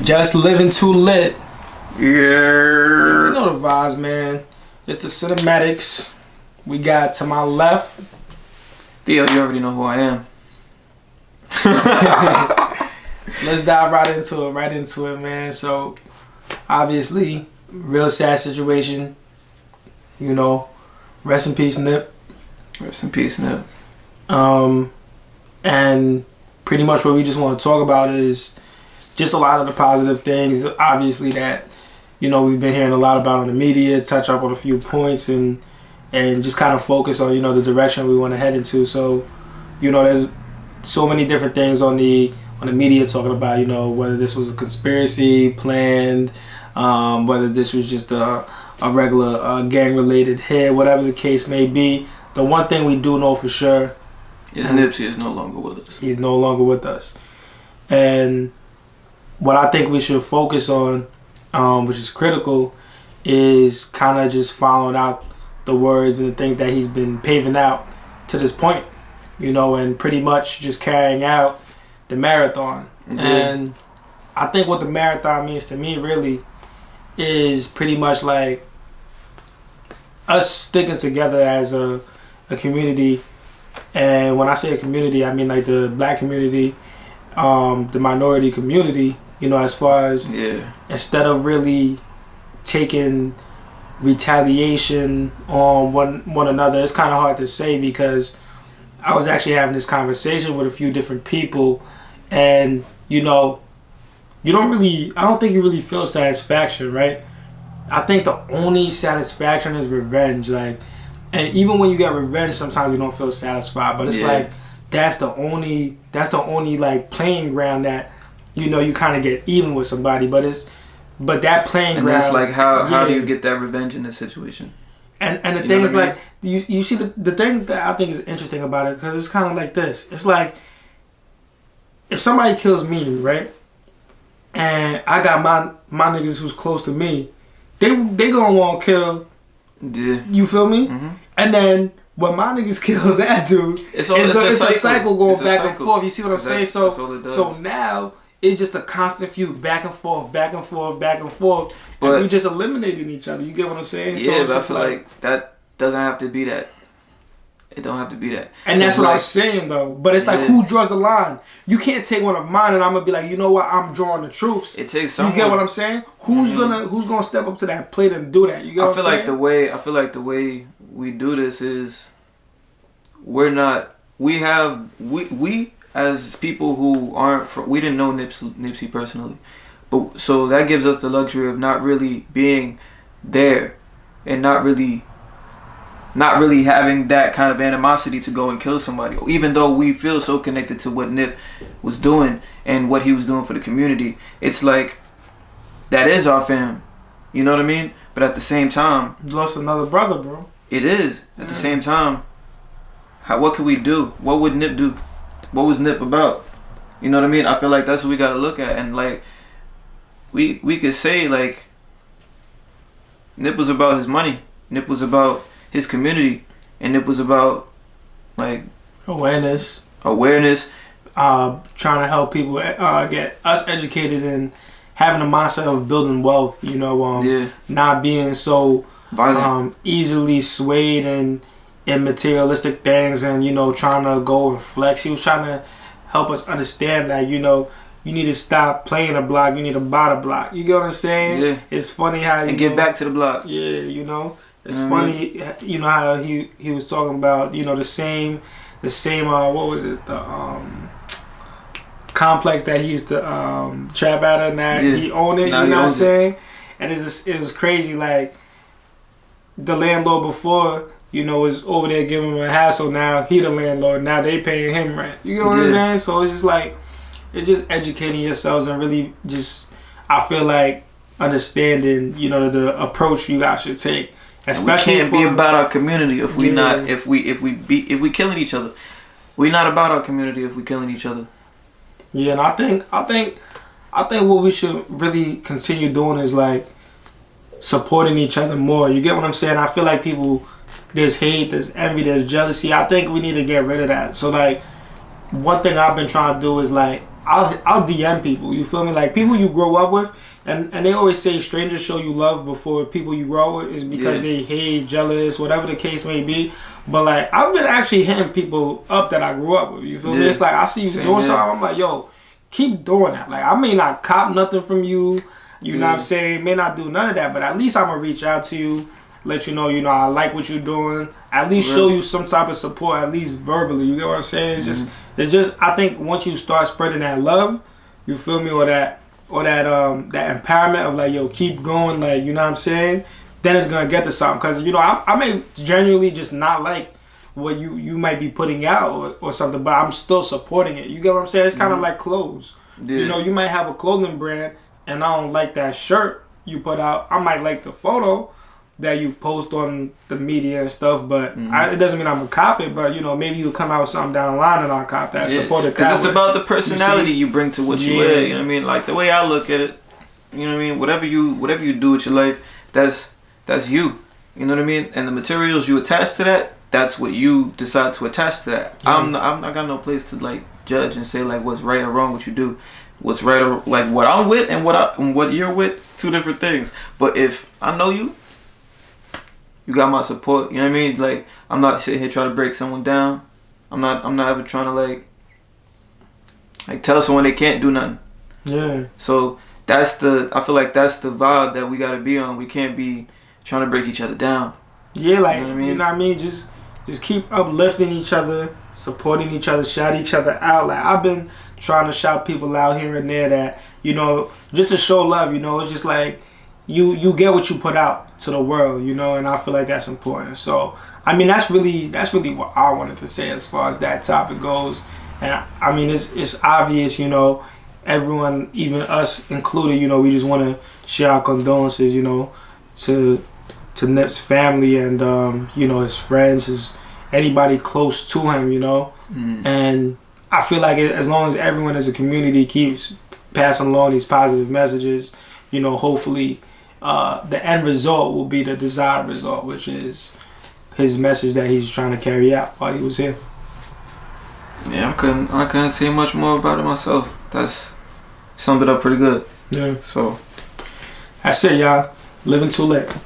Just living too lit. Yeah. You know the vibes, man. It's the cinematics. We got to my left. Theo, you already know who I am. Let's dive right into it, man. So, obviously, real sad situation. You know, rest in peace, Nip. Rest in peace, Nip. And pretty much what we just want to talk about is just a lot of the positive things, obviously, that, you know, we've been hearing a lot about in the media, touch up on a few points and just kind of focus on, you know, the direction we want to head into. So, you know, there's so many different things on the media talking about, you know, whether this was a conspiracy planned, whether this was just a regular gang-related hit, whatever the case may be. The one thing we do know for sure is Nipsey is no longer with us. He's no longer with us. And what I think we should focus on, which is critical, is kind of just following out the words and the things that he's been paving out to this point, you know, and pretty much just carrying out the marathon. Mm-hmm. And I think what the marathon means to me really is pretty much like us sticking together as a community. And when I say a community, I mean like the black community, the minority community, you know, as far as instead of really taking retaliation on one another. It's kind of hard to say because I was actually having this conversation with a few different people, and you know, I don't think you really feel satisfaction, right? I think the only satisfaction is revenge, like, and even when you get revenge, sometimes you don't feel satisfied, but it's like that's the only like playing ground that, you know, you kind of get even with somebody, but that playing and ground. And that's like how do you get that revenge in this situation? And the thing is, like, you see the thing that I think is interesting about it, because it's kind of like this. It's like, if somebody kills me, right, and I got my niggas who's close to me, they gonna want to kill. Yeah. You feel me? Mm-hmm. And then when my niggas kill that dude, it's a cycle going back and forth. You see what I'm saying? So now it's just a constant feud, back and forth, back and forth, back and forth. But we just eliminating each other. You get what I'm saying? Yeah, but I feel like that doesn't have to be that. It don't have to be that. And that's what I'm saying, though. But it's like, who draws the line? You can't take one of mine and I'm gonna be like, you know what? I'm drawing the truths. It takes someone. You get what I'm saying? Who's gonna step up to that plate and do that? You get what I'm saying? I feel like the way we do this is we as people who aren't we didn't know Nipsey personally, but so that gives us the luxury of not really being there and not really having that kind of animosity to go and kill somebody, even though we feel so connected to what Nip was doing and what he was doing for the community. It's like that is our fam, you know what I mean? But at the same time, you lost another brother, bro. It is. At the same time, what could we do? What would Nip do? What was Nip about? You know what I mean? I feel like that's what we gotta look at, and like we could say like Nip was about his money, Nip was about his community, and Nip was about like awareness, trying to help people get us educated and having a mindset of building wealth. You know, not being so easily swayed in materialistic things, and you know, trying to go and flex. He was trying to help us understand that, you know, you need to stop playing the block, you need to buy the block. You get what I'm saying? Yeah. It's funny how you get back to the block. Yeah, you know, it's funny, you know, how he was talking about, you know, the same what was it, the complex that he used to trap out of, that he owned it. You know what I'm saying? And it was crazy, like, the landlord before, you know, was over there giving him a hassle. Now he the landlord. Now they paying him rent. You know what I'm saying? So it's just like, it's just educating yourselves and really just, I feel like, understanding, you know, the approach you guys should take. Especially we can't be about our community if we killing each other. We not about our community if we killing each other. Yeah, and I think what we should really continue doing is like supporting each other more. You get what I'm saying? I feel like people, there's hate, there's envy, there's jealousy. I think we need to get rid of that. So like, one thing I've been trying to do is like I'll DM people. You feel me? Like people you grow up with, and they always say strangers show you love before people you grow up with is because they hate, jealous, whatever the case may be. But like I've been actually hitting people up that I grew up with. You feel me? It's like I see you doing something. I'm like, yo, keep doing that. Like I may not cop nothing from you. You know what I'm saying? May not do none of that, but at least I'm gonna reach out to you, let you know, I like what you're doing. At least show you some type of support, at least verbally. You get what I'm saying? It's just. I think once you start spreading that love, you feel me, or that empowerment of like, yo, keep going, like, you know what I'm saying? Then it's gonna get to something. Cause I may genuinely just not like what you might be putting out or something, but I'm still supporting it. You get what I'm saying? It's kind of like clothes. Yeah. You might have a clothing brand, and I don't like that shirt you put out. I might like the photo that you post on the media and stuff, but it doesn't mean I'm gonna cop it. But maybe you'll come out with something down the line and I'll cop that. Support it. Because it's about the personality you bring to what you wear. You know what I mean? Like the way I look at it, you know what I mean? Whatever you do with your life, that's you. You know what I mean? And the materials you attach to that, that's what you decide to attach to that. Yeah. I'm not got no place to like judge and say like what's right or wrong what you do. What's right or like what I'm with and what you're with, two different things. But if I know you got my support. You know what I mean? Like I'm not sitting here trying to break someone down. I'm not ever trying to like tell someone they can't do nothing. Yeah. So I feel like that's the vibe that we gotta be on. We can't be trying to break each other down. Yeah, like you know what I mean? Just keep uplifting each other, supporting each other, shout each other out. Like I've been trying to shout people out here and there that, just to show love, it's just like you get what you put out to the world, and I feel like that's important. So I mean that's really what I wanted to say as far as that topic goes. And I mean it's obvious, everyone, even us included, we just want to share our condolences, to Nip's family and his friends, anybody close to him, and I feel like as long as everyone as a community keeps passing along these positive messages, hopefully the end result will be the desired result, which is his message that he's trying to carry out while he was here. Yeah, I couldn't say much more about it myself. That's summed it up pretty good. Yeah. So that's it, y'all. Living too late.